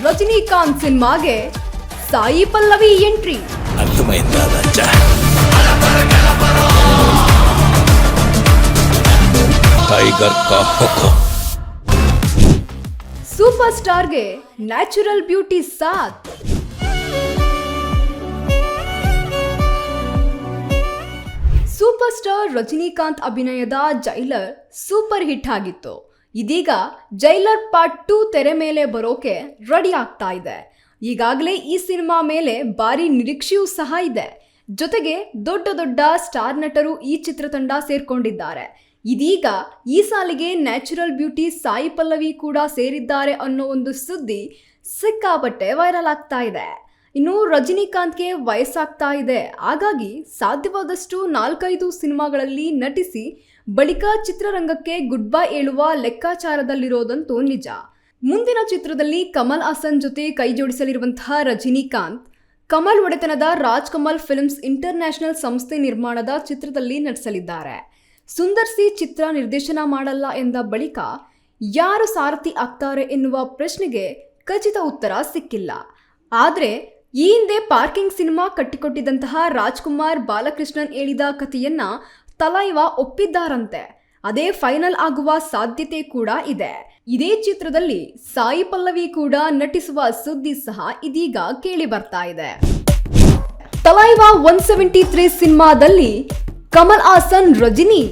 ರಜನಿಕಾಂತ್ ಸಿನಿಮಾಗೆ ಸಾಯಿ ಪಲ್ಲವಿ ಎಂಟ್ರಿ. అర్థమైందా రాజా? ಟೈಗರ್ ಕಾ ಹುಕುಂ. ಸೂಪರ್ ಸ್ಟಾರ್ಗೆ ನ್ಯಾಚುರಲ್ ಬ್ಯೂಟಿ ಸಾಥ್. ಸೂಪರ್ ಸ್ಟಾರ್ ರಜನಿಕಾಂತ್ ಅಭಿನಯದ ಜೈಲರ್ ಸೂಪರ್ ಹಿಟ್ ಆಗಿತ್ತು. ಇದೀಗ ಜೈಲರ್ ಪಾರ್ಟ್ 2 ತೆರೆ ಮೇಲೆ ಬರೋಕೆ ರೆಡಿ ಆಗ್ತಾ ಇದೆ. ಈಗಾಗಲೇ ಈ ಸಿನಿಮಾ ಮೇಲೆ ಭಾರಿ ನಿರೀಕ್ಷೆಯೂ ಸಹ ಇದೆ. ಜೊತೆಗೆ ದೊಡ್ಡ ದೊಡ್ಡ ಸ್ಟಾರ್ ನಟರು ಈ ಚಿತ್ರತಂಡ ಸೇರ್ಕೊಂಡಿದ್ದಾರೆ. ಇದೀಗ ಈ ಸಾಲಿಗೆ ನ್ಯಾಚುರಲ್ ಬ್ಯೂಟಿ ಸಾಯಿ ಪಲ್ಲವಿ ಕೂಡ ಸೇರಿದ್ದಾರೆ ಅನ್ನೋ ಒಂದು ಸುದ್ದಿ ಸಿಕ್ಕಾಪಟ್ಟೆ ವೈರಲ್ ಆಗ್ತಾ ಇದೆ. ಇನ್ನು ರಜನಿಕಾಂತ್ಗೆ ವಯಸ್ಸಾಗ್ತಾ ಇದೆ. ಹಾಗಾಗಿ ಸಾಧ್ಯವಾದಷ್ಟು 4-5 ಸಿನಿಮಾಗಳಲ್ಲಿ ನಟಿಸಿ ಬಳಿಕ ಚಿತ್ರರಂಗಕ್ಕೆ ಗುಡ್ ಬೈ ಹೇಳುವ ಲೆಕ್ಕಾಚಾರದಲ್ಲಿರೋದಂತೂ ನಿಜ. ಮುಂದಿನ ಚಿತ್ರದಲ್ಲಿ ಕಮಲ್ ಹಾಸನ್ ಜೊತೆ ಕೈ ಜೋಡಿಸಲಿರುವಂತಹ ರಜನಿಕಾಂತ್ ಕಮಲ್ ಒಡೆತನದ ರಾಜ್ ಕಮಲ್ ಫಿಲ್ಮ್ಸ್ ಇಂಟರ್ನ್ಯಾಷನಲ್ ಸಂಸ್ಥೆ ನಿರ್ಮಾಣದ ಚಿತ್ರದಲ್ಲಿ ನಟಿಸಲಿದ್ದಾರೆ. ಸುಂದರ್ ಸಿ ಚಿತ್ರ ನಿರ್ದೇಶನ ಮಾಡಲ್ಲ ಎಂದ ಬಳಿಕ ಯಾರು ಸಾರಥಿ ಆಗ್ತಾರೆ ಎನ್ನುವ ಪ್ರಶ್ನೆಗೆ ಖಚಿತ ಉತ್ತರ ಸಿಕ್ಕಿಲ್ಲ. ಆದರೆ ಈ ಹಿಂದೆ ಪಾರ್ಕಿಂಗ್ ಸಿನಿಮಾ ಕಟ್ಟಿಕೊಟ್ಟಿದ್ದಂತಹ ರಾಜ್ಕುಮಾರ್ ಬಾಲಕೃಷ್ಣನ್ ಹೇಳಿದ ಕಥೆಯನ್ನ ತಲೈವಾ ಒಪ್ಪಿದ್ದಾರಂತೆ. ಅದೇ ಫೈನಲ್ ಆಗುವ ಸಾಧ್ಯತೆ ಕೂಡ ಇದೆ. ಇದೇ ಚಿತ್ರದಲ್ಲಿ ಸಾಯಿ ಪಲ್ಲವಿ ಕೂಡ ನಟಿಸುವ ಸುದ್ದಿ ಸಹ ಇದೀಗ ಕೇಳಿ ಬರ್ತಾ ಇದೆ. ತಲೈವಾ 173 ಸಿನಿಮಾದಲ್ಲಿ ಕಮಲ್ ಹಾಸನ್ ರಜನಿ.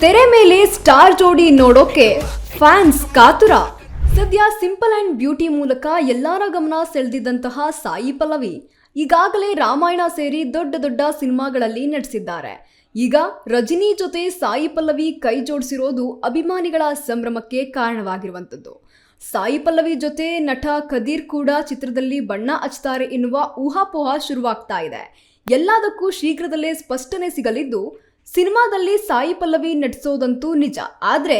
ತೆರೆ ಮೇಲೆ ಸ್ಟಾರ್ ಜೋಡಿ ನೋಡೋಕೆ ಫ್ಯಾನ್ಸ್ ಕಾತುರ. ಸದ್ಯ ಸಿಂಪಲ್ ಅಂಡ್ ಬ್ಯೂಟಿ ಮೂಲಕ ಎಲ್ಲರ ಗಮನ ಸೆಳೆದಿದ್ದಂತಹ ಸಾಯಿ ಪಲ್ಲವಿ ಈಗಾಗಲೇ ರಾಮಾಯಣ ಸೇರಿ ದೊಡ್ಡ ದೊಡ್ಡ ಸಿನಿಮಾಗಳಲ್ಲಿ ನಟಿಸಿದ್ದಾರೆ. ಈಗ ರಜನಿ ಜೊತೆ ಸಾಯಿ ಪಲ್ಲವಿ ಕೈ ಜೋಡಿಸಿರೋದು ಅಭಿಮಾನಿಗಳ ಸಂಭ್ರಮಕ್ಕೆ ಕಾರಣವಾಗಿರುವಂಥದ್ದು. ಸಾಯಿ ಪಲ್ಲವಿ ಜೊತೆ ನಟ ಕದೀರ್ ಕೂಡ ಚಿತ್ರದಲ್ಲಿ ಬಣ್ಣ ಹಚ್ತಾರೆ ಎನ್ನುವ ಊಹಾಪೋಹ ಶುರುವಾಗ್ತಾ ಇದೆ. ಎಲ್ಲದಕ್ಕೂ ಶೀಘ್ರದಲ್ಲೇ ಸ್ಪಷ್ಟನೆ ಸಿಗಲಿದ್ದು, ಸಿನಿಮಾದಲ್ಲಿ ಸಾಯಿ ಪಲ್ಲವಿ ನಟಿಸೋದಂತೂ ನಿಜ. ಆದ್ರೆ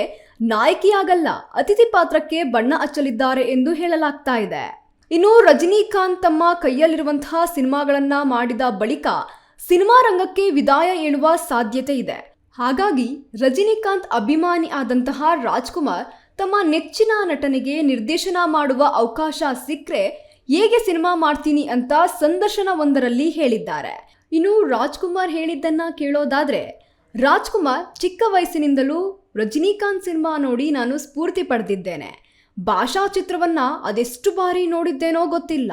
ನಾಯಕಿಯಾಗಲ್ಲ, ಅತಿಥಿ ಪಾತ್ರಕ್ಕೆ ಬಣ್ಣ ಹಚ್ಚಲಿದ್ದಾರೆ ಎಂದು ಹೇಳಲಾಗ್ತಾ ಇದೆ. ಇನ್ನು ರಜನಿಕಾಂತ್ ತಮ್ಮ ಕೈಯಲ್ಲಿರುವಂತಹ ಸಿನಿಮಾಗಳನ್ನ ಮಾಡಿದ ಬಳಿಕ ಸಿನಿಮಾ ರಂಗಕ್ಕೆ ವಿದಾಯ ಹೇಳುವ ಸಾಧ್ಯತೆ ಇದೆ. ಹಾಗಾಗಿ ರಜನಿಕಾಂತ್ ಅಭಿಮಾನಿ ಆದಂತಹ ರಾಜ್ಕುಮಾರ್ ತಮ್ಮ ನೆಚ್ಚಿನ ನಟನಿಗೆ ನಿರ್ದೇಶನ ಮಾಡುವ ಅವಕಾಶ ಸಿಕ್ಕರೆ ಹೇಗೆ ಸಿನಿಮಾ ಮಾಡ್ತೀನಿ ಅಂತ ಸಂದರ್ಶನವೊಂದರಲ್ಲಿ ಹೇಳಿದ್ದಾರೆ. ಇನ್ನು ರಾಜ್ಕುಮಾರ್ ಹೇಳಿದ್ದನ್ನ ಕೇಳೋದಾದ್ರೆ, ರಾಜ್ಕುಮಾರ್ ಚಿಕ್ಕ ವಯಸ್ಸಿನಿಂದಲೂ ರಜನಿಕಾಂತ್ ಸಿನಿಮಾ ನೋಡಿ ನಾನು ಸ್ಫೂರ್ತಿ ಪಡೆದಿದ್ದೇನೆ. ಭಾಷಾ ಚಿತ್ರವನ್ನ ಅದೆಷ್ಟು ಬಾರಿ ನೋಡಿದ್ದೇನೋ ಗೊತ್ತಿಲ್ಲ.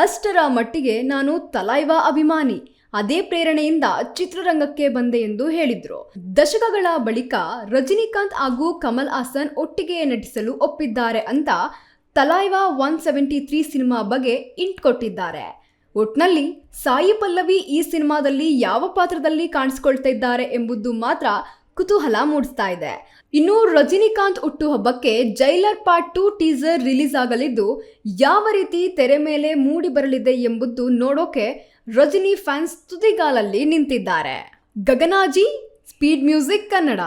ಅಷ್ಟರ ಮಟ್ಟಿಗೆ ನಾನು ತಲೈವಾ ಅಭಿಮಾನಿ. ಅದೇ ಪ್ರೇರಣೆಯಿಂದ ಚಿತ್ರರಂಗಕ್ಕೆ ಬಂದೆ ಎಂದು ಹೇಳಿದ್ರು. ದಶಕಗಳ ಬಳಿಕ ರಜನಿಕಾಂತ್ ಹಾಗೂ ಕಮಲ್ ಹಾಸನ್ ಒಟ್ಟಿಗೆ ನಟಿಸಲು ಒಪ್ಪಿದ್ದಾರೆ ಅಂತ ತಲೈವಾ 173 ಸಿನಿಮಾ ಬಗ್ಗೆ ಇಂಟ್ ಕೊಟ್ಟಿದ್ದಾರೆ. ಒಟ್ನಲ್ಲಿ ಸಾಯಿ ಪಲ್ಲವಿ ಈ ಸಿನಿಮಾದಲ್ಲಿ ಯಾವ ಪಾತ್ರದಲ್ಲಿ ಕಾಣಿಸ್ಕೊಳ್ತಾ ಇದ್ದಾರೆ ಎಂಬುದು ಮಾತ್ರ ಕುತೂಹಲ ಮೂಡಿಸ್ತಾ ಇದೆ. ಇನ್ನು ರಜನಿಕಾಂತ್ ಹುಟ್ಟುಹಬ್ಬಕ್ಕೆ ಜೈಲರ್ ಪಾರ್ಟ್ 2 ಟೀಸರ್ ರಿಲೀಸ್ ಆಗಲಿದ್ದು, ಯಾವ ರೀತಿ ತೆರೆ ಮೇಲೆ ಮೂಡಿ ಬರಲಿದೆ ಎಂಬುದು ನೋಡೋಕೆ ರಜನಿ ಫ್ಯಾನ್ಸ್ ತುದಿಗಾಲಲ್ಲಿ ನಿಂತಿದ್ದಾರೆ. ಗಗನಾಜಿ, ಸ್ಪೀಡ್ ಮ್ಯೂಸಿಕ್ ಕನ್ನಡ.